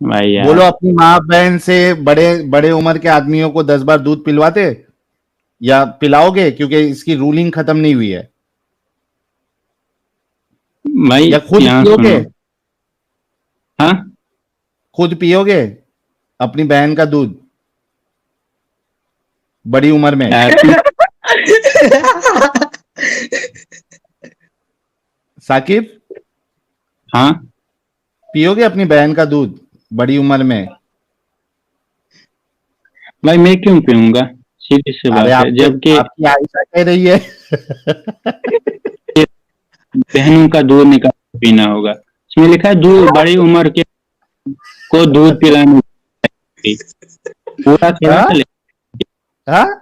भाई बोलो, यार। अपनी माँ बहन से बड़े बड़े उम्र के आदमियों को 10 बार दूध पिलवाते या पिलाओगे, क्योंकि इसकी रूलिंग खत्म नहीं हुई है? भाई या खुद यहाँ पियोगे? सुनो। हाँ। खुद पियोगे अपनी बहन का दूध बड़ी उम्र में? यार तुम। साकिब, हाँ। पियोगे अपनी बहन का दूध बड़ी उम्र में? भाई मैं क्यों पीऊंगा? सीधी सी अरे, बात है, आपके जबकि आपकी आयशा कह रही है। बहनों का दूध निकाल के पीना होगा। इसमें लिखा है दूध बड़ी उम्र के को दूध पिलाने की। पूरा थोड़ा हाँ, ना हाँ।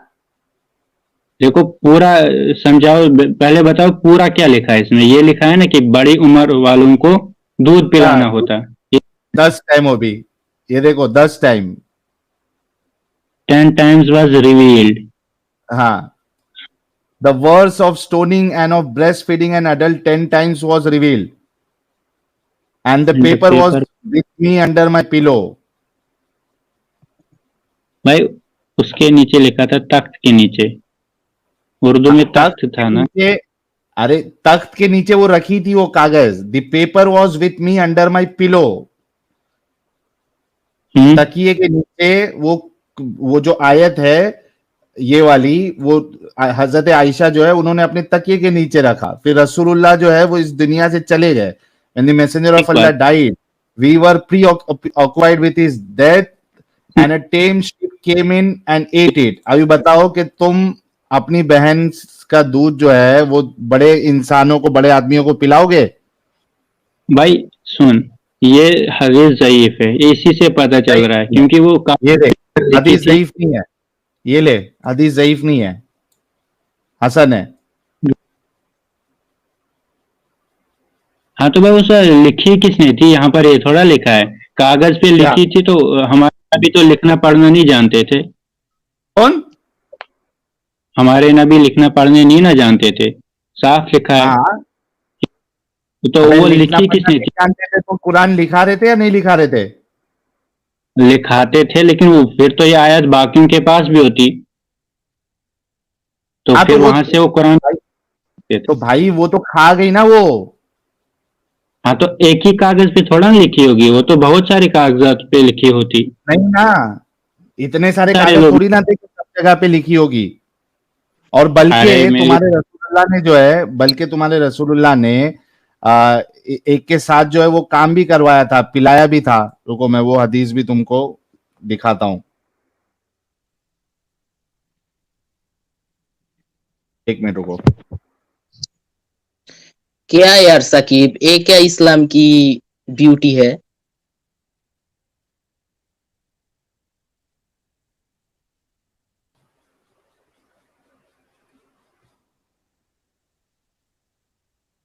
देखो पूरा समझाओ। पहले बताओ पूरा क्या लिखा है इसमें। ये लिखा है ना कि बड़ी उम्र वालों को दूध हाँ, पिलाना होता है। ये 10 टाइम हो भी। ये देखो, 10 टाइम। 10 times was revealed। हाँ, the verse of stoning and of breastfeeding an adult 10 times was revealed, and the in the paper was paper. with me under my pillow. भाई उसके नीचे लिखा था तख्त के नीचे। उर्दू में तख्त तख्त के था ना। नीचे। अरे, तख्त के नीचे वो रखी थी वो कागज। The paper was with me under my pillow. Hmm. तकिए के नीचे वो जो आयत है, ये वाली, वो हजरत आयशा जो है, उन्होंने अपने तकिए के नीचे रखा। फिर रसूलुल्लाह जो है वो इस दुनिया से चले गए। When the messenger एक of Allah बात। died, we were preoccupied with his death, and a tame sheep came in and ate it. अभी बताओ कि तुम अपनी बहन का दूध जो है वो बड़े इंसानों को, बड़े आदमियों को पिलाओगे? भाई सुन, ये हदीस ज़ईफ है, इसी से पता चल ज़ईफ रहा है नहीं है। क्योंकि वो ये ले, काफिर लिखी हदीस थी। ज़ईफ नहीं है। ये ले, हदीस ज़ईफ नहीं है, हसन है। हाँ तो भाई उस लिखी किसने थी? यहाँ पर ये थोड़ा लिखा है। कागज पे क्या? लिखी थी तो हमारे नबी तो लिखना पढ़ना नहीं जानते थे। कौन? हमारे नबी लिखना पढ़ने नहीं ना जानते थे। साफ लिखा है। हाँ। तो अबे, वो लिखना लिखी पढ़ना किसने नहीं थी? जानते थे तो कुरान लिखा रहे थे या नहीं लिखा रहे थे? लिखाते थे लेकिन वो फिर तो ये आयत बाकियों के पास भी होती तो हाँ, तो फिर वो वहां से वो कुरान भाई, पढ़ते तो थे। भाई वो तो खा गई ना वो। हाँ तो एक ही कागज पे थोड़ा ना लिखी होगी, वो तो बहुत सारे कागजात पे लिखी होती। नहीं ना, इतने सारे सारे कागज लोग। थोड़ी ना थे कि सब जगह पे लिखी होगी। और बल्कि अरे मेरे। तुम्हारे रसूलुल्लाह ने जो है, बल्कि तुम्हारे रसूलुल्लाह ने एक के साथ जो है वो काम भी करवाया था, पिलाया भी था। रुको, मैं वो हदीस भी तुमको दिखाता हूँ। 1 मिनट रुको। क्या यार साकिब, ये क्या इस्लाम की ब्यूटी है?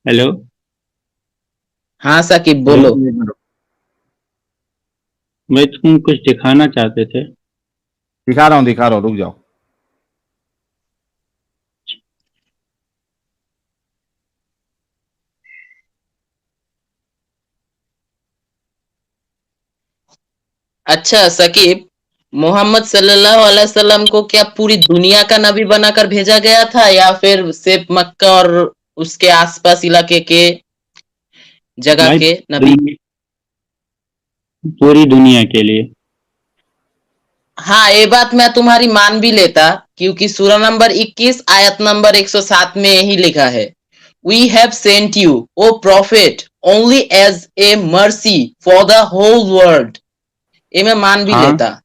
हेलो। हाँ साकिब, हेलो। बोलो। 1 मिनट भाई तुम कुछ दिखाना चाहते थे। दिखा रहा हूँ, रुक जाओ। अच्छा साकिब, मोहम्मद सल्लल्लाहु अलैहि वसल्लम को क्या पूरी दुनिया का नबी बनाकर भेजा गया था या फिर सिर्फ मक्का और उसके आसपास इलाके के जगह भाई के नबी? पूरी दुनिया के लिए। हाँ, ये बात मैं तुम्हारी मान भी लेता, क्योंकि सूरा नंबर 21 आयत नंबर 107 में यही लिखा है, we have sent you O prophet only as a mercy for the whole world. ये मैं मान भी हाँ। लेता।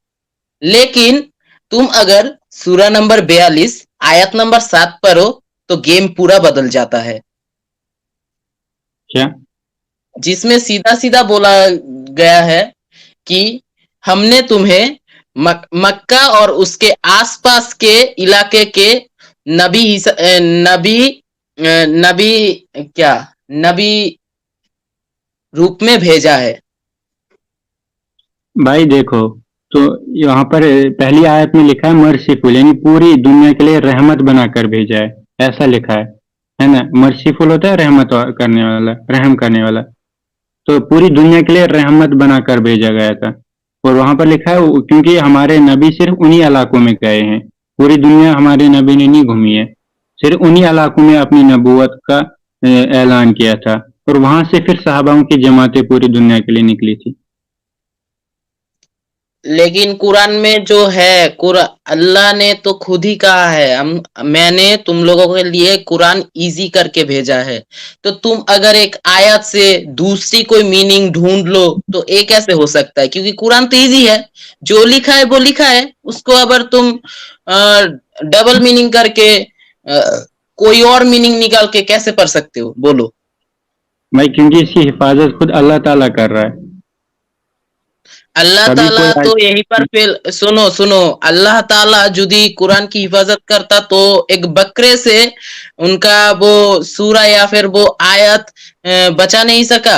लेकिन तुम अगर सूरा नंबर 42 आयत नंबर 7 पर हो तो गेम पूरा बदल जाता है, क्या? जिसमें सीधा सीधा बोला गया है कि हमने तुम्हें मक्का और उसके आसपास के इलाके के नबी नबी नबी क्या नबी रूप में भेजा है। भाई देखो, तो यहाँ पर पहली आयत में लिखा है मर्सीफुल, यानी पूरी दुनिया के लिए रहमत बनाकर भेजा है, ऐसा लिखा है ना? मर्सीफुल होता है रहमत करने वाला, रहम करने वाला। तो पूरी दुनिया के लिए रहमत बनाकर भेजा गया था। और वहां पर लिखा है क्योंकि हमारे नबी सिर्फ उन्हीं इलाकों में गए हैं, पूरी दुनिया हमारे नबी ने नहीं घूमी है, सिर्फ उन्हीं इलाकों में अपनी नबूवत का ऐलान किया था। और वहां से फिर सहाबाओं की जमातें पूरी दुनिया के लिए निकली थी। लेकिन कुरान में जो है अल्लाह ने तो खुद ही कहा है मैंने तुम लोगों के लिए कुरान इजी करके भेजा है। तो तुम अगर एक आयत से दूसरी कोई मीनिंग ढूंढ लो तो ये कैसे हो सकता है? क्योंकि कुरान तो इजी है, जो लिखा है वो लिखा है, उसको अगर तुम डबल मीनिंग करके कोई और मीनिंग निकाल के कैसे पढ़ सकते हो? बोलो भाई क्योंकि इसकी हिफाजत खुद अल्लाह ताला कर रहा है। अल्लाह कभी ताला कोई तो यहीं पर फिर सुनो सुनो, अल्लाह ताला यदि कुरान की हिफाजत करता तो एक बकरे से उनका वो सूरा या फिर वो आयत बचा नहीं सका।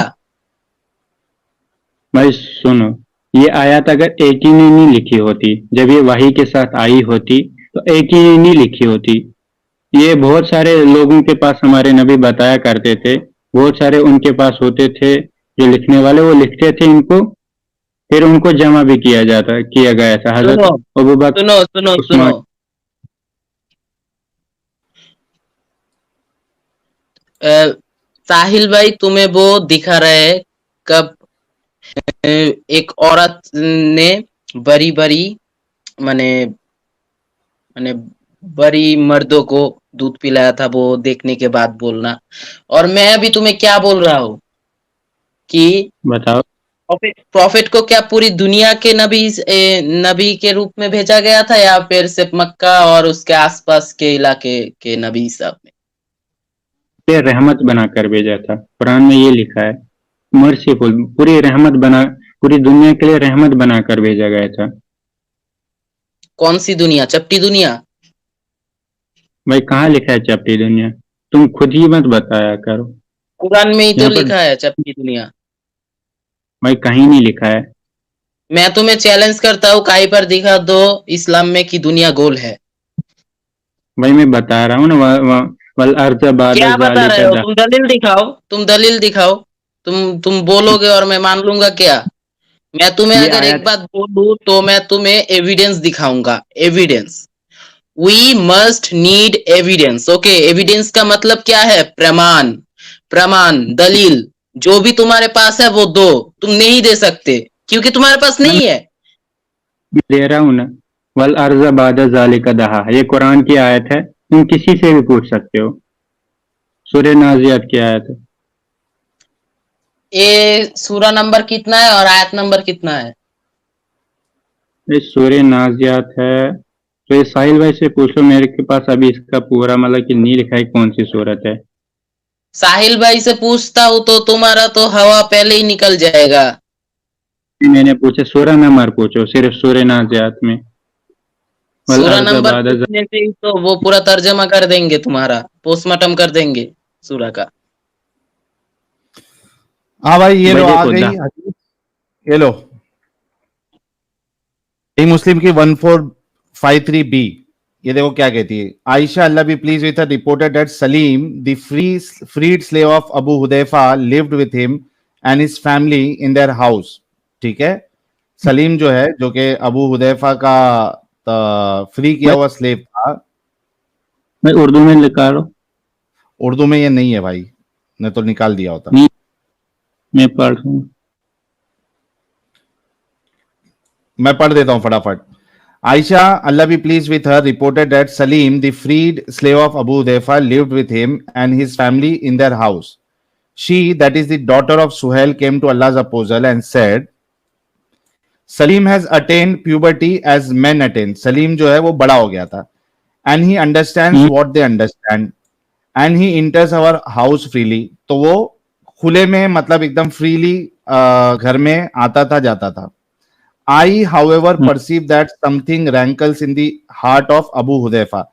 भाई सुनो, ये आयत अगर एक ही ने नहीं लिखी होती, जब ये वही के साथ आई होती तो एक ही ने नहीं लिखी होती। ये बहुत सारे लोगों के पास हमारे नबी बताया करते थे, बहुत सारे उनके पास होते थे जो लिखने वाले, वो लिखते थे इनको, फिर उनको जमा भी किया गया था। हजरत सुनो अबू बकर, सुनो सुनो सुनो, उस्मान। साहिल भाई तुम्हें वो दिखा रहे है कब एक औरत ने बड़ी बड़ी माने माने बड़ी मर्दों को दूध पिलाया था, वो देखने के बाद बोलना। और मैं अभी तुम्हें क्या बोल रहा हूँ कि बताओ। प्रॉफिट को क्या पूरी दुनिया के नबी के रूप में भेजा गया था या फिर सिर्फ मक्का और उसके आसपास के इलाके के नबी सब में? ये रहमत बनाकर भेजा था, कुरान में ये लिखा है, मर्सीफुल, पूरी दुनिया के लिए रहमत बनाकर भेजा गया था। कौन सी दुनिया? चपटी दुनिया? भाई कहाँ लिखा है चपटी दुनिया? तुम खुद ही मत बताया करो। कुरान में ही तो यहाँ पर लिखा है चपटी दुनिया। भाई कहीं नहीं लिखा है। मैं तुम्हें चैलेंज करता हूँ, कहीं पर दिखा दो इस्लाम में कि दुनिया गोल है। भाई मैं बता रहा हूँ ना, वल अर्ज़ बादा क्या बता रहे ज़ालिका हो? दा। तुम दलील दिखाओ, तुम दलील दिखाओ। तुम बोलोगे और मैं मान लूंगा क्या? मैं तुम्हें ये अगर एक आयत बात बोलूं तो मैं तुम्हें एविडेंस दिखाऊंगा। Evidence, we must need evidence. Okay, evidence का मतलब क्या है? प्रमाण, प्रमाण, दलील। जो भी तुम्हारे पास है वो दो। तुम नहीं दे सकते क्योंकि तुम्हारे पास मैं नहीं है। दे रहा हूँ ना, वल अर्ज़ बादा ज़ालिका दहा, ये कुरान की आयत है, तुम किसी से भी पूछ सकते हो। सूरह नाज़ियात की आयत है। ये सूरा नंबर कितना है और आयत नंबर कितना है? ये सूरह नाज़ियात है। तो ये साहिल भाई से पूछ लो, मेरे के पास अभी इसका पूरा मतलब कि नहीं लिखा है कौन सी सूरत है। साहिल भाई से पूछता हूँ तो तुम्हारा तो हवा पहले ही निकल जाएगा। मैंने पूछा सूरह नंबर पूछो, सिर्फ सूरह नाज़ियात में वल सूरा अर्ज़ नंबर बादा पूछने से ही तो वो पूरा तर्जमा कर देंगे, तुम्हारा पोस्टमार्टम कर देंगे सूरा का। हाँ भाई ये भाई लो आ देखो गई हदीस, ये लो सही मुस्लिम की 1453 बी। ये देखो क्या कहती है। Aisha Allah be pleased with her reported that Salim the freed slave of Abu Hudhaifa lived with him and his family in their house. ठीक है, सलीम जो है, जो कि अबू हुदैफा का फ्री किया भाई, हुआ स्लेव था। भाई उर्दू में लिखा लो। उर्दू में ये नहीं है भाई, ने तो निकाल दिया होता। नहीं, मैं पढ़ रहा हूँ। मैं पढ़ देता हूं फटाफट। Aisha, Allah be pleased with her, reported that Salim, the freed slave of Abu Hudayfa, lived with him and his family in their house. She, that is the daughter of Suhail, came to Allah's apostle and said, Salim has attained puberty as men attain. Salim जो है वो बड़ा हो गया था. And he understands what they understand. And he enters our house freely. तो वो खुले में मतलब एकदम freely घर में आता था जाता था. I, however, perceive that something rankles in the heart of Abu Hudayfa.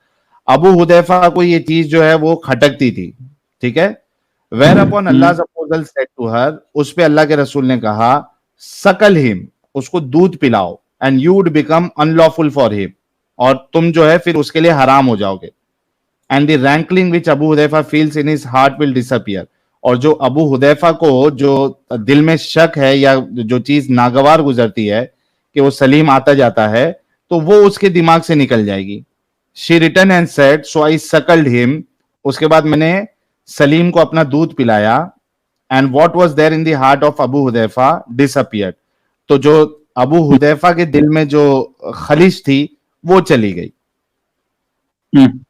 Abu Hudayfa को ये चीज जो है वो खटकती थी. ठीक है. Whereupon Allah's apostle said to her, उस पे अल्लाह के रसूल ने कहा, सकल हिम, उसको दूध पिलाओ, and you would become unlawful for him, और तुम जो है फिर उसके लिए हराम हो जाओगे. And the rankling which Abu Hudayfa feels in his heart will disappear. और जो अबू हुदैफा को जो दिल में शक है या जो चीज नागवार गुजरती है कि वो सलीम आता जाता है, तो वो उसके दिमाग से निकल जाएगी। She return and said so I suckled him, उसके बाद मैंने सलीम को अपना दूध पिलाया, and what was there in the heart of Abu Hudhaifa disappeared, तो जो अबू हुदैफा के दिल में जो खलिश थी वो चली गई। हम्म,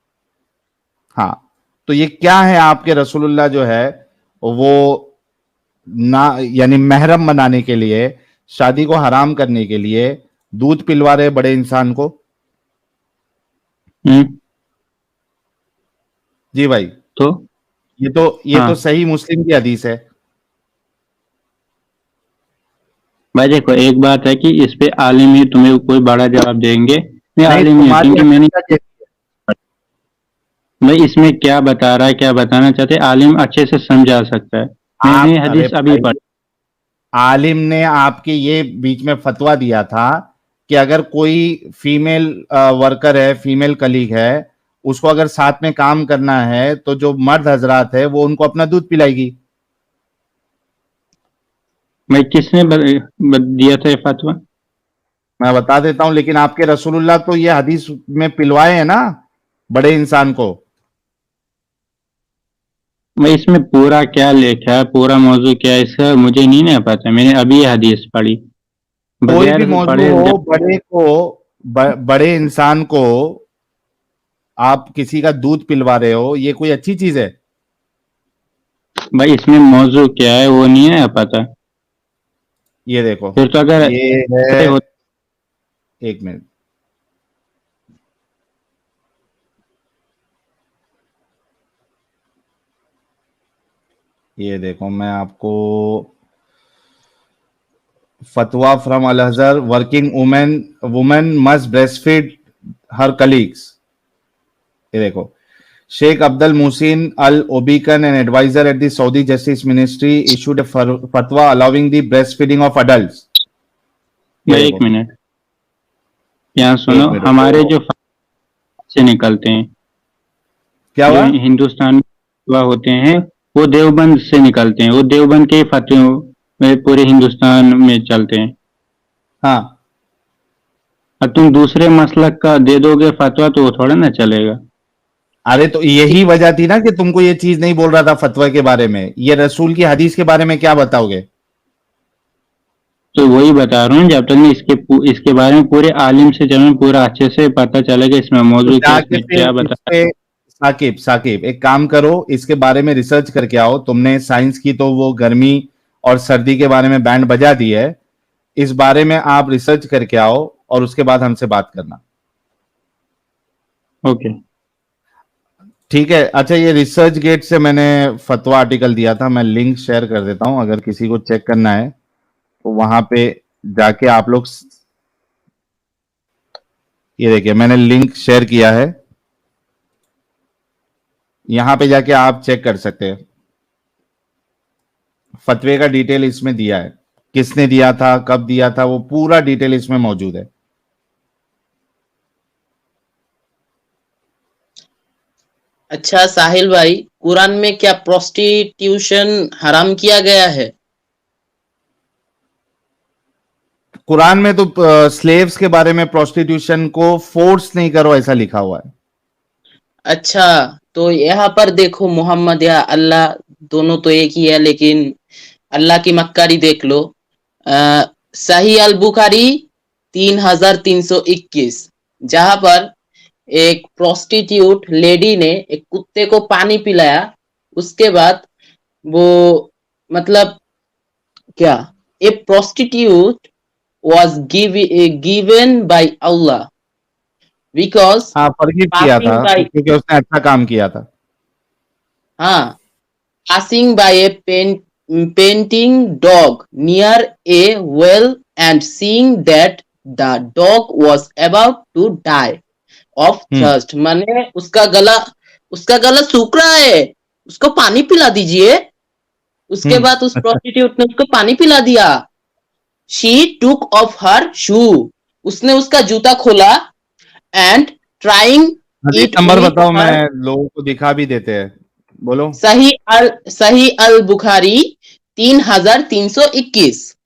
हाँ, तो ये क्या है, आपके रसूलुल्लाह जो है वो ना यानी महरम बनाने के लिए, शादी को हराम करने के लिए दूध पिलवा रहे बड़े इंसान को। हम्म, जी भाई, तो ये हाँ तो सही मुस्लिम की हदीस है। भाई देखो, एक बात है कि इस पे आलिम ही तुम्हें कोई बड़ा जवाब देंगे। मैं नहीं, आलिम ही हूँ, तुम्हारी क्योंकि हदीस मैंने क्या कहती भाई इसमें क्या बता रहा है, क्या बताना चाहते हैं, आलिम अच्छे से समझा सकता है। है? मैंने अरे हदीस अभी भाई, पढ़ी। आलिम ने आपके ये बीच में फतवा दिया था कि अगर कोई फीमेल वर्कर है, फीमेल कलीग है, उसको अगर साथ में काम करना है तो जो मर्द हजरात है वो उनको अपना दूध पिलाएगी। भाई किसने दिया था ये फतवा? मैं बता देता हूं, लेकिन आपके रसूलुल्लाह तो ये हदीस में पिलवाए हैं ना बड़े इंसान को। भाई इसमें पूरा क्या लिखा है, पूरा मौजू क्या है इसका मुझे नहीं ना पता। मैंने अभी ये हदीस पढ़ी कोई भी बगैर मौजू पढ़े हो, बड़े को बड़े इंसान को आप किसी का दूध पिलवा रहे हो, ये कोई अच्छी चीज है? भाई इसमें मौजू क्या है वो नहीं है पता। ये देखो, फिर तो अगर ये ऐसे है, हो, एक मिनट, ये देखो मैं आपको fatwa from Al Azhar, working women women must breast feed her colleagues. ये देखो, Sheikh Abdul Muhsin Al Obeikan, an adviser at the Saudi justice ministry, issued a fatwa allowing the breast feeding of adults. ये भाई एक देखो, minute यहाँ सुनो। एक minute हमारे रुको, जो से निकलते हैं, क्या जो हुआ? हिंदुस्तान में फतवा होते हैं, वो देवबंद से निकलते हैं। वो देवबंद के फतवे में पूरे हिंदुस्तान में चलते हैं। हाँ, अब तुम दूसरे मसलक का दे दोगे फतवा तो वो थोड़ा ना चलेगा। अरे तो यही वजह थी ना कि तुमको ये चीज नहीं बोल रहा था फतवा के बारे में, ये रसूल की हदीस के बारे में क्या बताओगे? तो वही बता रहा हूँ, जब तक नहीं इसके बारे में पूरे आलिम से जब पूरा अच्छे से पता चलेगा इसमें तो मौजूद क्या, जाके इसमें फिर क्या इस बता। पे, साकिब साकिब एक काम करो, इसके बारे में रिसर्च करके आओ। तुमने साइंस की तो वो गर्मी और सर्दी के बारे में बैंड बजा दी है, इस बारे में आप रिसर्च करके आओ और उसके बाद हमसे बात करना। ओके। ठीक है, अच्छा, ये रिसर्च गेट से मैंने फतवा आर्टिकल दिया था, मैं लिंक शेयर कर देता हूं, अगर किसी को चेक करना है तो वहां पे जाके आप लोग, ये देखिए मैंने लिंक शेयर किया है, यहां पे जाके आप चेक कर सकते हैं। फतवे का डिटेल इसमें दिया है, किसने दिया था, कब दिया था, वो पूरा डिटेल इसमें मौजूद है। अच्छा साहिल भाई, कुरान में क्या प्रोस्टिट्यूशन हराम किया गया है? कुरान में तो स्लेव्स के बारे में, प्रोस्टिट्यूशन को फोर्स नहीं करो ऐसा लिखा हुआ है। अच्छा, तो यहाँ पर देखो, मोहम्मद या अल्लाह दोनों तो एक ही है, लेकिन अल्लाह की मक्कारी देख लो। सही अल बुखारी 3321, जहां पर एक प्रोस्टिट्यूट लेडी ने एक कुत्ते को पानी पिलाया। उसके बाद वो, मतलब क्या, a prostitute was given by Allah because हाँ, फॉरगिव किया passing था by, क्योंकि उसने अच्छा काम किया था। हाँ, passing by a painting dog near a well and seeing that the dog was about to die of thirst, माने उसका गला सूख रहा है, उसको पानी पिला दीजिए। उसके बाद उस प्रोस्टिट्यूट ने उसको पानी पिला दिया। शी टुक ऑफ हर शू, उसने उसका जूता खोला एंड ट्राइंग हदीस इट नंबर विथ बताओ, हर। मैं लोगों को दिखा भी देते हैं, बोलो। सही अल बुखारी 3321।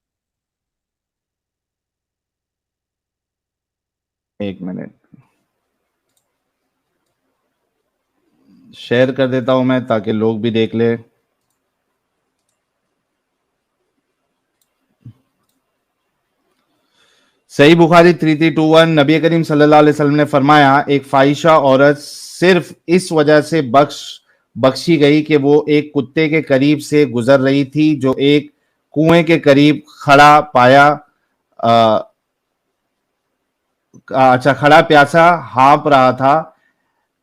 एक मिनट, शेयर कर देता हूं मैं ताकि लोग भी देख ले। सही बुखारी 3321, नबी करीम सल्लल्लाहु अलैहि वसल्लम ने फरमाया, एक फाहिशा औरत सिर्फ इस वजह से बख्शी गई कि वो एक कुत्ते के करीब से गुजर रही थी जो एक कुएं के करीब खड़ा प्यासा हाँफ रहा था।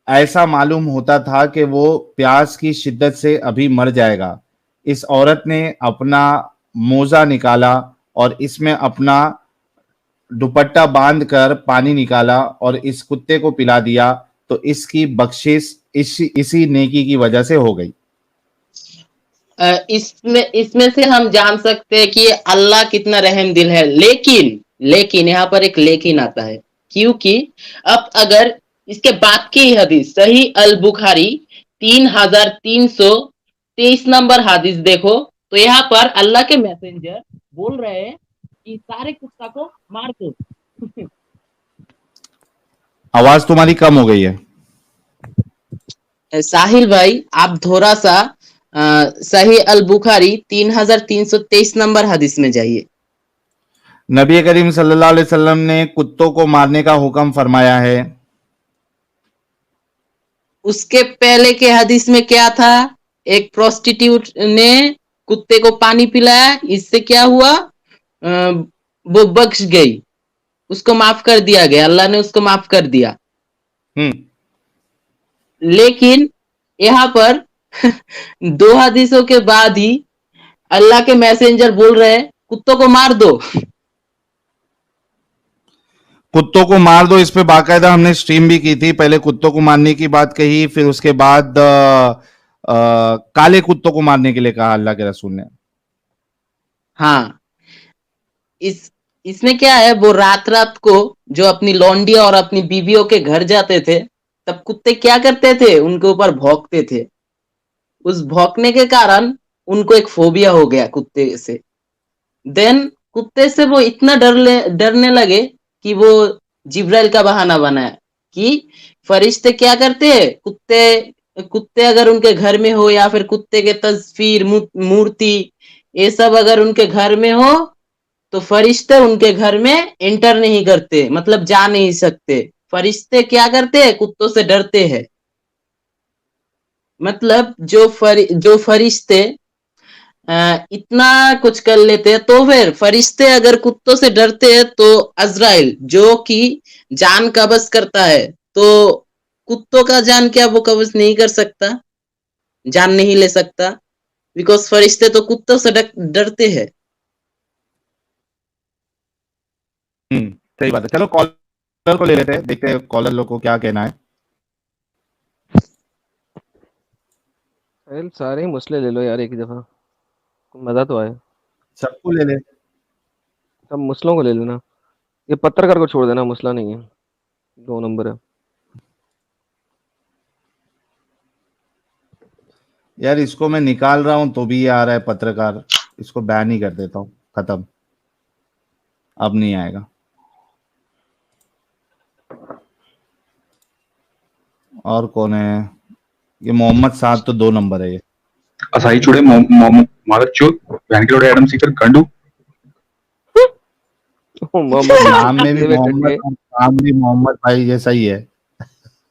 ऐसा मालूम होता था कि वो प्यास की शिद्दत से अभी मर जाएगा। इस औरत ने अपना मोजा निकाला और इसमें अपना दुपट्टा बांध कर पानी निकाला और इस कुत्ते को पिला दिया, तो इसकी बख्शिश इसी नेकी की वजह से हो गई। इसमें से हम जान सकते हैं कि अल्लाह कितना रहम दिल है। लेकिन यहाँ पर एक लेकिन आता है, क्योंकि अब अगर इसके बाद की हदीस सही अल बुखारी 3323 नंबर हदीस देखो, तो यहाँ पर अल्लाह के मैसेंजर बोल रहे हैं कि सारे कुत्ता को मार दो। आवाज तुम्हारी कम हो गई है। साहिल भाई, आप थोड़ा सा सही अल बुखारी 3323 नंबर हदीस में जाइए। नबी करीम सल्लल्लाहु अलैहि वसल्लम ने कुत्तों को मारने का हुक्म फरमाया है। उसके पहले के हदीस में क्या था? एक प्रोस्टिट्यूट ने कुत्ते को पानी पिलाया, इससे क्या हुआ? वो बख्श गई, उसको माफ कर दिया गया, अल्लाह ने उसको माफ कर दिया। लेकिन यहाँ पर दो हदीसों के बाद ही अल्लाह के मैसेंजर बोल रहे हैं कुत्तों को मार दो। कुत्तों को मार दो, इस पे बाकायदा हमने स्ट्रीम भी की थी। पहले कुत्तों को मारने की बात कही, फिर उसके बाद काले कुत्तों को मारने के लिए कहा अल्लाह के रसूल ने। हाँ, इसमें क्या है, वो रात रात को जो अपनी लौंडिया और अपनी बीवियों के घर जाते थे, तब कुत्ते क्या करते थे? उनके ऊपर भौंकते थे। उस भौंकने के कारण उनको एक फोबिया हो गया कुत्ते से। देन कुत्ते से वो इतना डरने लगे कि वो जिब्राइल का बहाना बनाया कि फरिश्ते क्या करते हैं, कुत्ते अगर उनके घर में हो या फिर कुत्ते के तस्वीर मूर्ति ये सब अगर उनके घर में हो, तो फरिश्ते उनके घर में एंटर नहीं करते, मतलब जा नहीं सकते। फरिश्ते क्या करते हैं? कुत्तों से डरते हैं। मतलब जो फरिश्ते इतना कुछ कर लेते हैं, तो फिर फरिश्ते अगर कुत्तों से डरते हैं, तो अजराइल जो कि जान कब्ज करता है, तो कुत्तों का जान क्या वो कब्ज नहीं कर सकता, जान नहीं ले सकता, बिकॉज फरिश्ते तो कुत्तों से डरते हैं। सही बात है। चलो कॉलर को ले लेते हैं, देखते हैं कॉलर लोग को क्या कहना है। सारे ही मुसले ले लो यार एक ही दफा, मजा तो आए। सबको ले ले। सब मुसलों को ले लेना, ये पत्रकार को छोड़ देना, मुसला नहीं है, 2 नंबर है। यार इसको मैं निकाल रहा हूं तो भी ये आ रहा है पत्रकार, इसको बैन ही कर देता हूं, खत्म, अब नहीं आएगा। और कौन है ये? मोहम्मद साहब तो 2 नंबर है ये। असाई चुड़े मादर चोद बहन के लोड़े एडम सीकर गांडू। नाम में भी मोहम्मद और काम भी मोहम्मद भाई जैसा ही है।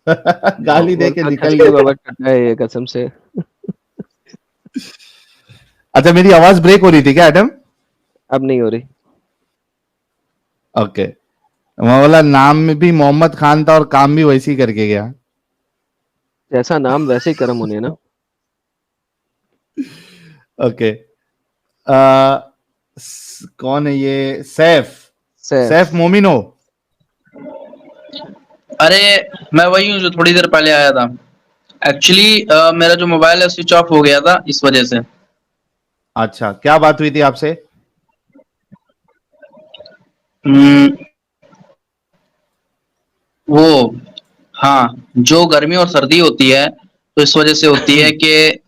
गाली दे के निकल गया बाबा कटा है ये कसम से। अच्छा मेरी आवाज ब्रेक हो रही थी क्या एडम? अब नहीं हो रही। ओके, मैं बोला नाम में भी मोहम्मद खान था और काम भी वैसे ही करके गया। जैसा नाम वैसे ही कर्म होने ना। ओके, कौन है ये? सैफ मोमिनो। अरे मैं वही हूँ जो थोड़ी देर पहले आया था। एक्चुअली मेरा जो मोबाइल है स्विच ऑफ हो गया था इस वजह से। अच्छा, क्या बात हुई थी आपसे? वो हाँ, जो गर्मी और सर्दी होती है तो इस वजह से होती है कि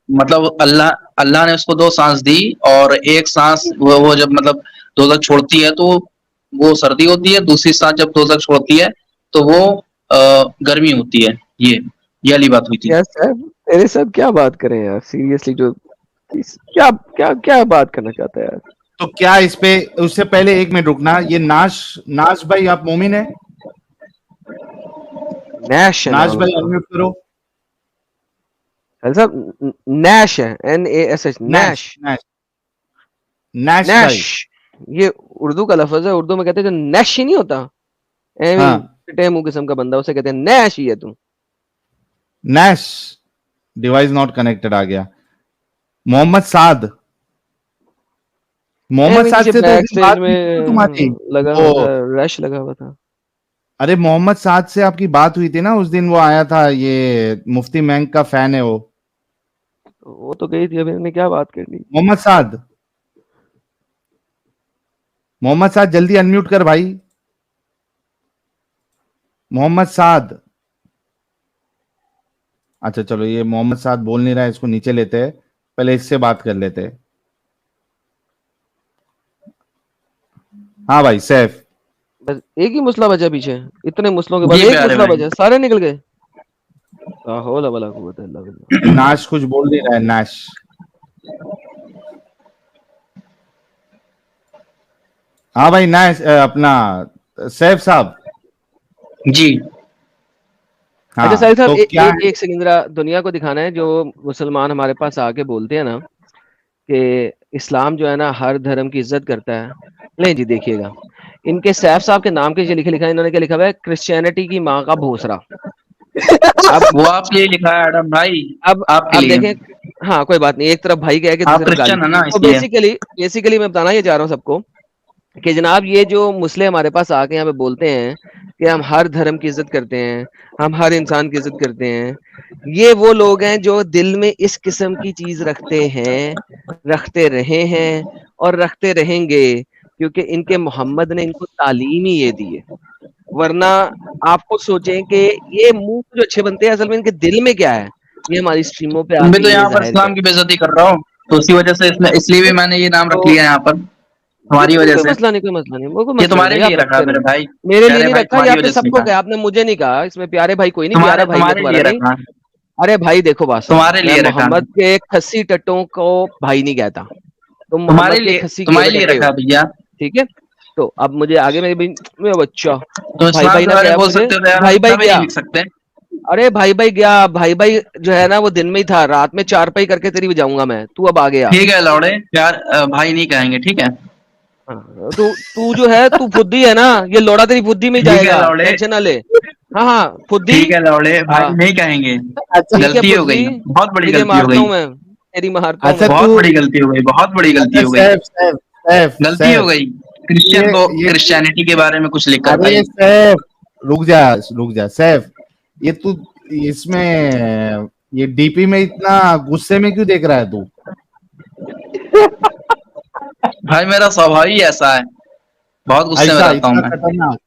मतलब अल्लाह अल्लाह ने उसको 2 सांस दी और एक सांस वो जब मतलब दोजख छोड़ती है तो वो सर्दी होती है, दूसरी सांस जब दोजख छोड़ती है तो वो गर्मी होती है। ये वाली बात हुई थी। यार साहब, तेरे साहब क्या बात करें यार, सीरियसली जो क्या क्या क्या बात करना चाहता है यार। तो क्या इस पे, उससे पहले 1 मिनट रुकना, ये नाश भाई आप मोमिन है? नैश है नाश नाम भाई उसका। अनम्यूट करो। साहब नैश है, NASH, Nash Nash. Nash Nash Nash भाई। ये उर्दू का लफ्ज है, उर्दू में कहते हैं जो नैश ही नहीं होता, हाँ, टेमू किस्म का बंदा, उसे कहते हैं नैश ही है तू। नैश। डिवाइस नॉट कनेक्टेड आ गया। मोहम्मद साद, मोहम्मद साद नीचे से तो उस बैक दिन स्टेज बात हुई थी ना तुम्हारी? में लगा हुआ था, वो, रश लगा हुआ था। अरे मोहम्मद साद से आपकी बात हुई थी ना उस दिन, वो आया था, ये मुफ्ती बैंक का फैन है वो। वो तो गई थी, अभी हमने क्या बात करनी। मोहम्मद साद, मोहम्मद साद जल्दी अनम्यूट कर भाई। मोहम्मद साद। अच्छा चलो, ये मोहम्मद साद बोल नहीं रहा है, इसको नीचे लेते हैं, पहले इससे बात कर लेते हैं। हाँ भाई सैफ। बस एक ही मुसला बचा पीछे, इतने मुसलों के बाद जी एक प्यारे मुसला भाई। बचा, सारे निकल गए। ला हौला वला कुव्वता इल्ला बिल्लाह। नाश कुछ बोल नहीं रहा है, नाश। हाँ भाई नाश, अपना सैफ साहब। जी। अच्छा हाँ साहिल साहब, तो क्या है? एक सेकंड जरा दुनिया को दिखाना है, जो मुसलमान हमारे पास आके बोलते हैं ना कि इस्लाम जो है ना हर धर्म की इज्जत करता है। ले जी देखिएगा, इनके सैफ साहब के नाम के नीचे लिखा है, इन्होंने क्या लिखा हुआ है, क्रिश्चियनिटी की माँ का भोसड़ा। अब वो आपके लिए लिखा है एडम भाई, आपके अब लिए। देखें, हाँ कोई बात नहीं, एक तरफ भाई कह के आप दूसरी तरफ गाली। क्रिश्चियन है ना तो इसलिए। बेसिकली मैं बताना ये चाह रहा हूँ सबको कि जनाब ये जो मुस्लिम हमारे पास आके यहाँ पे बोलते हैं कि हम हर धर्म की इज्जत करते हैं, हम हर इंसान की इज्जत करते हैं, ये वो लोग हैं जो दिल में इस किस्म की चीज रखते हैं, रखते रहे हैं और रखते रहेंगे, क्योंकि इनके मोहम्मद ने इनको तालीम ही ये दी है। वरना आप खुद सोचें कि ये मुंह जो अच्छे बनते हैं, असल में इनके दिल में क्या है, ये हमारी स्ट्रीमों पे तुम भी आके तो ये यहाँ पर जाहिर इस्लाम कर। की बेइज्जती कर रहा हो, तो उसी वजह से इसलिए भी मैंने ये नाम रख तो लिया यहाँ पर, तुम्हारी कोई वजह कोई से। मसला नहीं, कोई मसला नहीं, वो कोई ये मसला नहीं तुम्हारे भाई, लिए आप रखा है रखते मेरे रहो। भाई। मेरे लिए प्यारे नहीं भाई रखा, ये तुम्हारी आपने वजह से सबको लिखा है। कहा, आपने मुझे नहीं कहा, इसमें प्यारे भाई कोई नहीं, प्यारा तुम्हारे भाई मैं तुम्हारे तुम्हारा लिए नहीं। रखा है। अरे भाई देखो बात सुनो, तुम्हारे मैं लिए रखा है। मोहम्मद के खस्सी टट्टों को भाई नहीं कहता, तुम मोहम्मद के खस्सी किए तुम्हारे हुए लिए टट्टे रखा हो, है भैया। ठीक है। तो अब मुझे आगे मेरे बच्चा तुम भाई इस्लाम भाई के ना बारे में गया बोल मुझे, सकते हो तो यार हम भाई भाई इतना भी नहीं गया। लिख सकते। अरे भाई भाई गया, भाई भाई जो है ना वो दिन में ही था, रात में चारपाई करके तेरी बजाऊंगा मैं, तू अब आ गया। ठीक है लौड़े, प्यार भाई नहीं कहेंगे, ठीक है। हाँ, तू तू जो है तू फुद्दी है ना, ये लोड़ा तेरी फुद्दी में ही ठीक है जाएगा, लौड़े। टेंशन ना ले। हाँ हाँ फुद्दी। ठीक है लौड़े, भाई हाँ नहीं कहेंगे। अच्छा ठीक है गलती हो फुद्दी, गई, बहुत बड़ी तुझे गलती हो मारता गई। हूँ मैं, तेरी मारता हूँ अच्छा मैं। बहुत तू, बड़ी गलती हो गई, बहुत बड़ी गलती अच्छा हो गई। सैफ सैफ सैफ गलती हो सैफ, गई। क्रिश्चियन को ये क्रिश्चियनिटी के बारे में कुछ लिखकर अरे भाई। सैफ, रुक जा सैफ, ये तू इसमें, ये डीपी में इतना गुस्से में क्यों देख रहा है तू? भाई मेरा स्वभाव ही ऐसा है, बहुत गुस्से में ऐसा रहता हूँ इतना मैं। खतरनाक?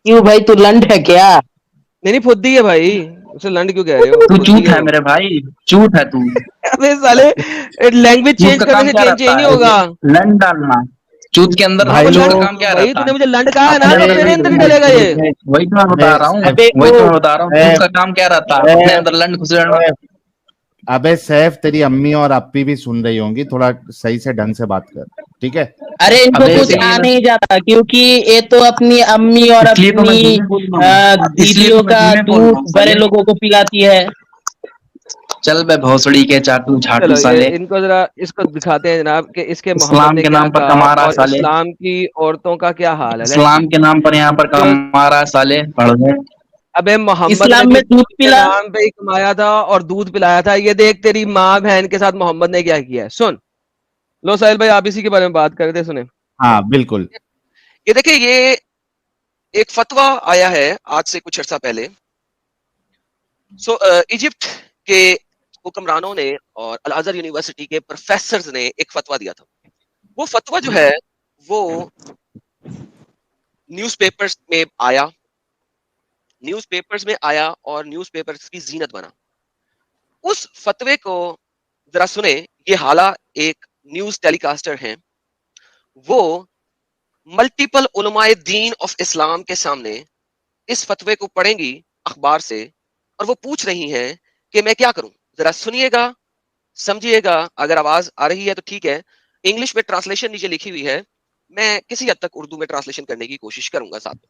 क्यों भाई तू लंड है क्या? नहीं नहीं फुद्दी है भाई, उसे लंड क्यों कह रहे हो, तू फुद्दी चूत है है वो। मेरे भाई, चूत है तू। अबे साले, लैंग्वेज चूत चेंज का करने काम से क्या चेंज रहता नहीं है, होगा। लंड डालना। चूत के अंदर हाँ भाई वो चूत लंड, का लोग, काम क्या भाई रहता तूने है? मुझे लंड कहा है ना, अरे तो मेरे अंदर ही डलेगा एक ये। मिनट, वही तो मैं बता अबे रहा हूँ, सैफ वही तो मैं बता रहा हूँ, चूत सैफ का काम क्या रहता है, अपने सैफ अंदर लंड घुसेड़ना। सैफ, अबे सैफ तेरी अम्मी और अप्पी भी सुन रही होंगी, थोड़ा सही से ढंग से बात कर, ठीक है? अरे इनको अबे कुछ इसीलिए आ मैं नहीं जाता, क्योंकि ये तो अपनी अम्मी और इसलिए तो मैं अपनी धीमे बोल रहा हूँ, इसलिए दीदियों तो मैं का धीमे बोल रहा दूध हूँ बड़े साले। लोगों को पिलाती है। चल बे भोसड़ी के चाटू झाटू चलो ये साले। इनको जरा इसको दिखाते हैं जनाब कि इसके मोहम्मद इस्लाम ने के क्या नाम पर कहा कमा रहा है और साले। इस्लाम की औरतों का क्या हाल है, लेट्स इस्लाम सी। के नाम पर यहाँ पर जो कमा रहा है साले, पढ़ ले। अबे मोहम्मद ने इस्लाम भी में दूध दूध के पिला। नाम पे ही कमाया था और दूध पिलाया था, ये देख तेरी माँ बहन के साथ मोहम्मद ने क्या किया है, सुन। लो साहिल भाई, आप इसी के बारे में बात कर रहे थे, सुने। हाँ बिल्कुल। ये देखिए, ये एक फतवा आया है आज से कुछ अर्सा पहले। इजिप्ट के हुक्मरानों ने और अल अज़हर यूनिवर्सिटी के प्रोफेसर्स ने एक फतवा दिया था। वो फतवा जो है वो न्यूज़पेपर्स में आया न्यूज़पेपर्स में आया और न्यूज़पेपर्स की जीनत बना। उस फतवे को जरा सुने। ये हाला एक न्यूज़ टेलीकास्टर हैं, वो multiple Ulamae Deen of Islam के सामने इस फतवे को पढ़ेंगी अखबार से और वो पूछ रही हैं कि मैं क्या करूं। जरा सुनिएगा, समझिएगा। अगर आवाज आ रही है तो ठीक है। इंग्लिश में ट्रांसलेशन नीचे लिखी हुई है, मैं किसी हद तक उर्दू में ट्रांसलेशन करने की कोशिश करूंगा साथ में।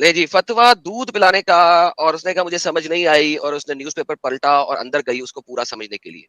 ले जी, फतवा दूध पिलाने का, और उसने कहा मुझे समझ नहीं आई और उसने न्यूज़पेपर पलटा और अंदर गई उसको पूरा समझने के लिए।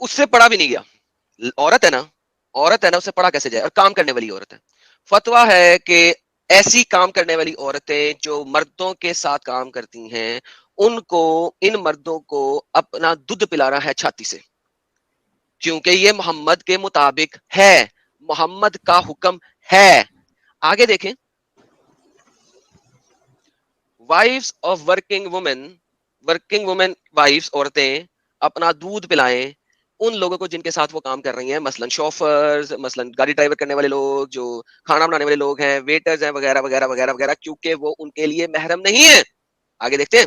उससे पढ़ा भी नहीं गया। औरत है ना, उससे पढ़ा कैसे जाए, और काम करने वाली औरत है। फतवा है कि ऐसी काम करने वाली औरतें जो मर्दों के साथ काम करती हैं, उनको, इन मर्दों को अपना दूध पिलाना है छाती से, क्योंकि ये मोहम्मद के मुताबिक है, मोहम्मद का हुक्म है। आगे देखें, wives of working women wives, औरतें अपना दूध पिलाएं उन लोगों को जिनके साथ वो काम कर रही हैं, मसलन शोफर्स, मसलन गाड़ी ड्राइवर करने वाले लोग, जो खाना बनाने वाले लोग हैं, वेटर्स हैं, वगैरह वगैरह वगैरह वगैरह, क्योंकि वो उनके लिए महरम नहीं है। आगे देखते हैं।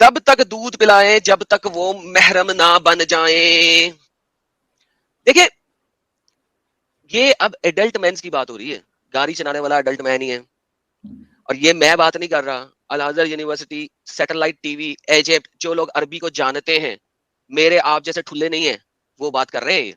तब तक दूध पिलाएं जब तक वो महरम ना बन जाएं। देखिए, ये अब एडल्ट मैन की बात हो रही है, गाड़ी चलाने वाला एडल्ट मैन ही है। और ये मैं बात नहीं कर रहा, Al Azhar university, satellite TV, Egypt, जो लोग अरबी को जानते हैं, मेरे आप जैसे ठुल्ले नहीं है, वो बात कर रहे हैं।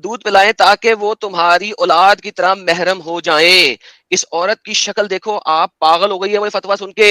दूध पिलाएं ताकि वो तुम्हारी औलाद की तरह महरम हो जाएं। इस औरत की शक्ल देखो, आप पागल हो गई है मुझे फतवा सुन के।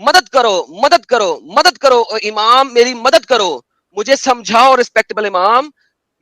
मदद करो, मदद करो, मदद करो इमाम, मेरी मदद करो, मुझे समझाओ रिस्पेक्टेबल इमाम।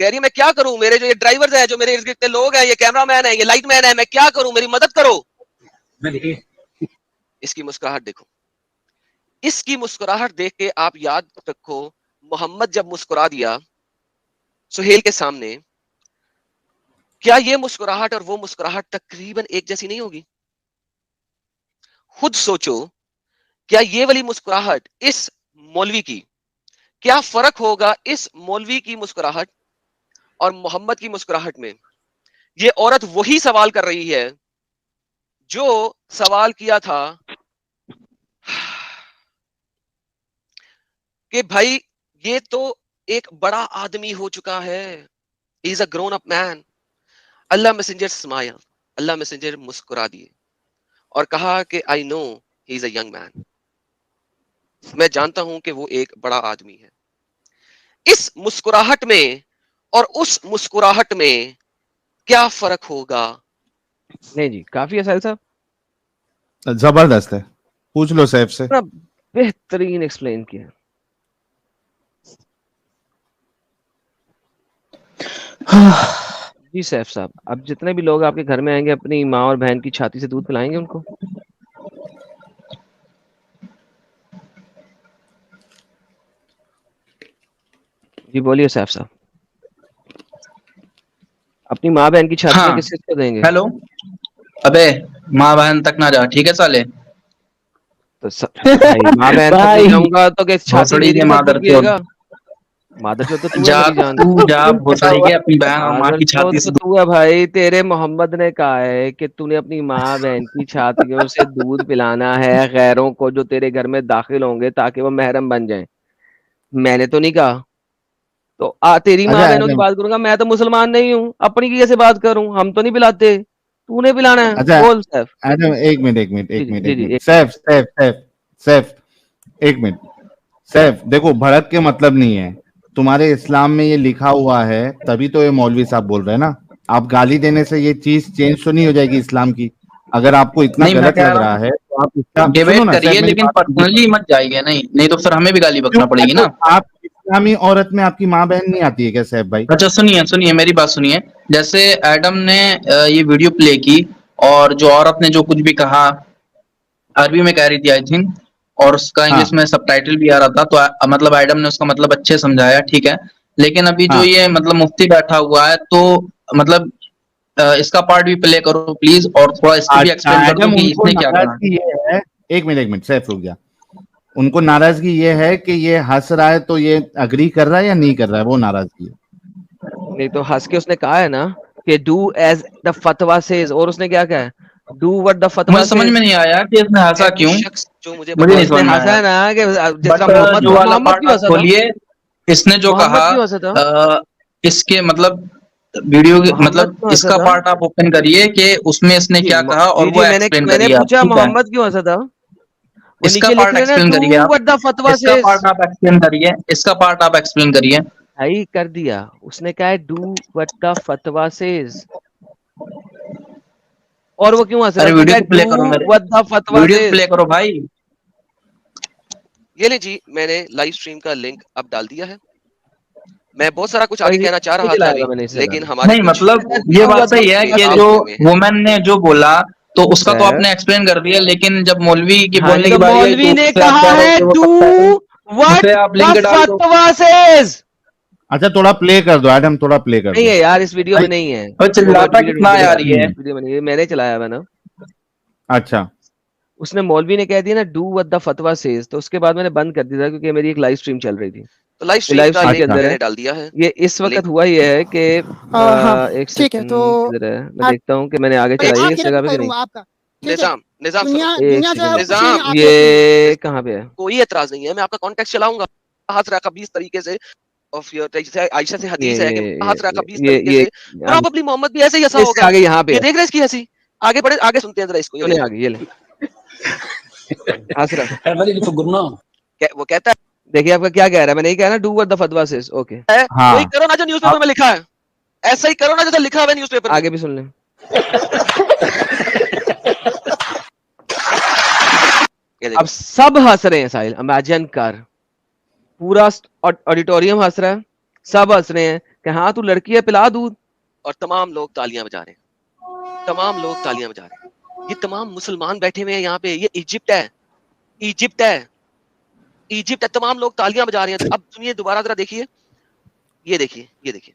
कह रही मैं क्या करूं, मेरे जो ये ड्राइवर्स हैं, जो मेरे इर्द गिर्द लोग हैं, ये कैमरामैन है, ये लाइटमैन है, मैं क्या करूं, मेरी मदद करो। इसकी मुस्कुराहट देखो, इसकी मुस्कुराहट देख के आप याद रखो, मोहम्मद जब मुस्कुरा दिया सुहेल के सामने, क्या ये मुस्कुराहट और वो मुस्कुराहट तकरीबन एक जैसी नहीं होगी? खुद सोचो, क्या ये वाली मुस्कुराहट इस मौलवी की, क्या फर्क होगा इस मौलवी की मुस्कुराहट और मोहम्मद की मुस्कुराहट में? ये औरत वही सवाल कर रही है जो सवाल किया था कि भाई ये तो एक बड़ा आदमी हो चुका है, he is a grown up man. Allah messenger smile, Allah messenger मुस्कुरा दिए और कहा कि I know he is a young man, मैं जानता हूं कि वो एक बड़ा आदमी है। इस मुस्कुराहट में और उस मुस्कुराहट में क्या फर्क होगा? नहीं जी, काफी है साहिल साहब, जबरदस्त है, पूछ लो सैफ से। बेहतरीन एक्सप्लेन किया। जी सैफ साहब, अब जितने भी लोग आपके घर में आएंगे अपनी माँ और बहन की छाती से दूध पिलाएंगे उनको? जी बोलिए सैफ साहब, अपनी माँ बहन की छाती में किस किसको देंगे? हेलो, अबे माँ बहन तक ना जा, ठीक है साले। तो भाई माँ बहन तक नहीं जाऊंगा तो क्या छाती भोसड़ी मेरी के भी मादर दूध पिएगा? मादरचोद तो तू है जा मेरी जान। तू जा भोसड़ी के अपनी बहन और माँ की छाती मादरचोद से तो तू है भाई। तेरे मोहम्मद ने कहा है कि तूने अपनी माँ बहन की छातियों से दूध पिलाना है गैरों को जो तेरे घर में दाखिल होंगे ताकि वो महरम बन जाएं। मैंने तो नहीं कहा। तो तेरी माँ अच्छा बहनों की एडम, बात करूंगा। मैं तो मुसलमान नहीं हूँ, अपनी की कैसे बात करूं? हम तो नहीं पिलाते, तूने पिलाना है। अच्छा बोल सैफ। एडम, एक मिनट एक मिनट जी एक जी मिनट जी एक जी मिनट, एक सैफ सैफ सैफ सैफ, एक मिनट सैफ, देखो भड़क के मतलब नहीं है। तुम्हारे इस्लाम में ये लिखा हुआ है, तभी तो ये मौलवी साहब बोल रहे हैं ना। आप गाली देने से ये चीज चेंज तो नहीं हो जाएगी इस्लाम की। अगर आपको इतना नहीं, मैं गलत कह लग रहा रहा हूँ है तो आप इसका सुनो डिबेट ना सैफ, करिए, मेरी लेकिन बात पर्सनली मत जाइए। नहीं नहीं तो फिर हमें भी गाली क्यों? बकना पड़ेगी तो ना। आप इस्लामी औरत में आपकी माँ बहन नहीं आती है क्या सैफ भाई? अच्छा सुनिए सुनिए, मेरी बात सुनिए। जैसे एडम ने ये वीडियो प्ले की, और जो औरत ने जो कुछ भी कहा, अरबी में कह रही थी आई थिंक, और उसका इंग्लिश हाँ में सबटाइटल भी आ रहा था, तो मतलब एडम ने उसका मतलब अच्छे समझाया, ठीक है। लेकिन अभी जो हाँ। ये मतलब मुफ्ती बैठा हुआ है, तो मतलब इसका पार्ट भी प्ले करो प्लीज, और थोड़ा इसको भी अच्छा एक्सप्लेन कर दो एडम, कि उनको इसने क्या कहा। नाराजगी ये है, एक मिनट सैफ रुक गया। उनको नाराजगी ये है कि ये हंस रहा है, तो ये अग्री कर रहा है या नहीं कर रहा है, वो नाराजगी है। नहीं तो हंस के उसने कहा है ना कि डू एज द फतवा सेज, और उसने क्या कहा है? डू व्हाट द मुझे फतवा समझ सेज। में नहीं आया कि इसने हंसा वो क्यों, शख्स जो मुझे मुझे बता नहीं उसने समझ में हंसा आया। है ना कि जिस बट तरह मोहम्मद जो वाला मोहम्मद पार्ट क्यों आप हंसा था? खोलिए, इसने जो कहा, मोहम्मद क्यों हंसा था? इसके मतलब वीडियो के मोहम्मद मतलब क्यों हंसा इसका था? पार्ट आप ओपन करिए कि उसमें इसने जी क्या कहा, और जी वो जी, मैंने एक्सप्लेन मैंने करिए आप, पूछा ठीक है। मोहम्मद क्यों हंसा था। वो इसका नीचे लिख पार्ट रहे हैं ना, एक्सप्लेन डू करिए आप, व्हाट द फतवा इसका सेज। पार्ट आप एक्सप्लेन करिए, इसका पार्ट आप एक्सप्लेन करिए। भाई कर दिया उसने, कहा है डू व्हाट द फतवा सेज। और वो क्यों हंस रहा है? अरे उसने कहा वीडियो है को प्ले डू करो मेरे, व्हाट द फतवा वीडियो को प्ले सेज। करो भाई। ये ले जी, मैंने लाइव स्ट्रीम का लिंक अब डाल दिया है। मैं बहुत सारा कुछ आगे भाई कहना चाह नहीं रहा था चलाएगा, अभी, मैंने इसे लेकिन चलाना। हमारे नहीं कुछ मतलब ये डू बात व्हाट द सही है ये कि फतवा जो आगे सेज। हुए हैं। वुमेन ने जो बोला, तो उसका तो सैफ, आपने एक्सप्लेन कर दिया, लेकिन जब मौलवी की हाँ जी, बोलने की तो बारी आई तो मौलवी ने उससे आप कहा कह रहे हो है कि वो डू सबटाइटल, व्हाट उसे आप द लिंक डाल दो। फतवा सेज। अच्छा थोड़ा प्ले कर दो एडम, थोड़ा प्ले कर नहीं दो है यार, इस वीडियो भाई। में नहीं है। और वो चिल्लाता वीडियो कितना वीडियो है बना यार रही है, ये। वीडियो बनी है, मैंने चलाया हुआ ना। अच्छा उसने मौलवी ने कह दिया ना डू व्हाट द फतवा सेज, तो उसके बाद मैंने बंद कर दिया था क्योंकि मेरी एक लाइव स्ट्रीम चल रही थी। तो लाइव ये स्ट्रीम लाइव का स्ट्रीम के लिंक अच्छा अंदर है। मैंने डाल दिया है। ये इस वक्त लिंक हुआ ये है कि हाँ एक ठीक है। तो सेकंड किधर है, मैं आप देखता हूँ कि मैंने आगे एक चलाई है इस आखिर जगह पे कि नहीं। करूंगा आपका, ठीक है। निजाम निजाम सुनो, दुनिया एक दुनिया जो है वो सेकंड, कुछ नहीं, निजाम आखिर सुनिए। ये कहाँ पे है? कोई एतराज नहीं है, मैं आपका कॉन्टेक्स्ट चलाऊंगा। हाथ खबीस तरीके से ऑफ योर, जैसे आयशा से ये हदीस है कि ये हाथ खबीस ये तरीके ये से, प्रोबेबली मोहम्मद भी ऐसे ही हंसा इससे होगा। आगे यहाँ पे ये है। देख रहे हैं इसकी हंसी। आगे बढ़े, आगे सुनते हैं जरा इसको, ये सुने ले। आगे, ये ले हंस रहा। वो कहता देखिए आपका क्या कह रहा है, मैंने नहीं कहा ना डू व्हाट द फतवा सेज। ओके, है वही हाँ करो ना जो न्यूज़पेपर में लिखा है, ऐसा ही करो ना जैसा लिखा हुआ है न्यूज़पेपर में। आगे भी सुन लें। ये अब देखो, सब हंस रहे हैं साहिल, इमेजिन कर, पूरा ऑडिटोरियम हंस रहा है, सब हंस रहे हैं कि हाँ तू लड़की है, पिला दूध। और तमाम लोग तालियां बजा रहे हैं, तमाम लोग तालियां बजा रहे हैं। ये तमाम मुसलमान बैठे हुए हैं यहाँ पे, ये इजिप्ट है, इजिप्ट है, इजिप्ट है। तमाम लोग तालियां बजा रहे हैं। अब सुनिए दोबारा जरा देखिए, ये देखिए, ये देखिए।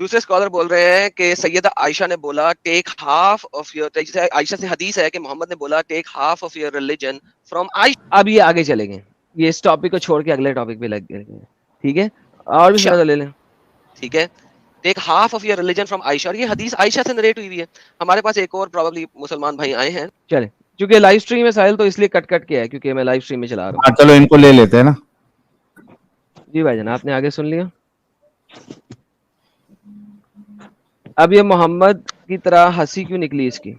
दूसरे स्कॉलर बोल रहे हैं कि सैयदा आयशा ने बोला टेक हाफ ऑफ योर, जैसे आयशा से हदीस है कि मोहम्मद ने बोला take half of your religion from अब ये आगे चलेंगे, ये इस टॉपिक को छोड़ के अगले टॉपिक पे लग गए, ठीक है। और भी आयशा, सुना ले लें। ठीक है। Take half of your religion from Aisha, और ये हदीस आयशा से नरेट हुई है। हमारे पास एक और प्रोबेबली मुसलमान भाई आए हैं। चले, क्योंकि लाइव स्ट्रीम में साहिल, तो इसलिए कट कट के है क्योंकि मैं लाइव स्ट्रीम में चला रहा हाँ, चलो इनको ले लेते हैं ना। हूँ। जी भाईजान, आपने आगे सुन लिया। अब ये मोहम्मद की तरह हंसी क्यों निकली इसकी?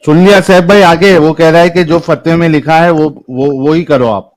सुन लिया सैफ भाई, आगे वो कह रहा है कि जो फतवे में लिखा है वो ही करो आप।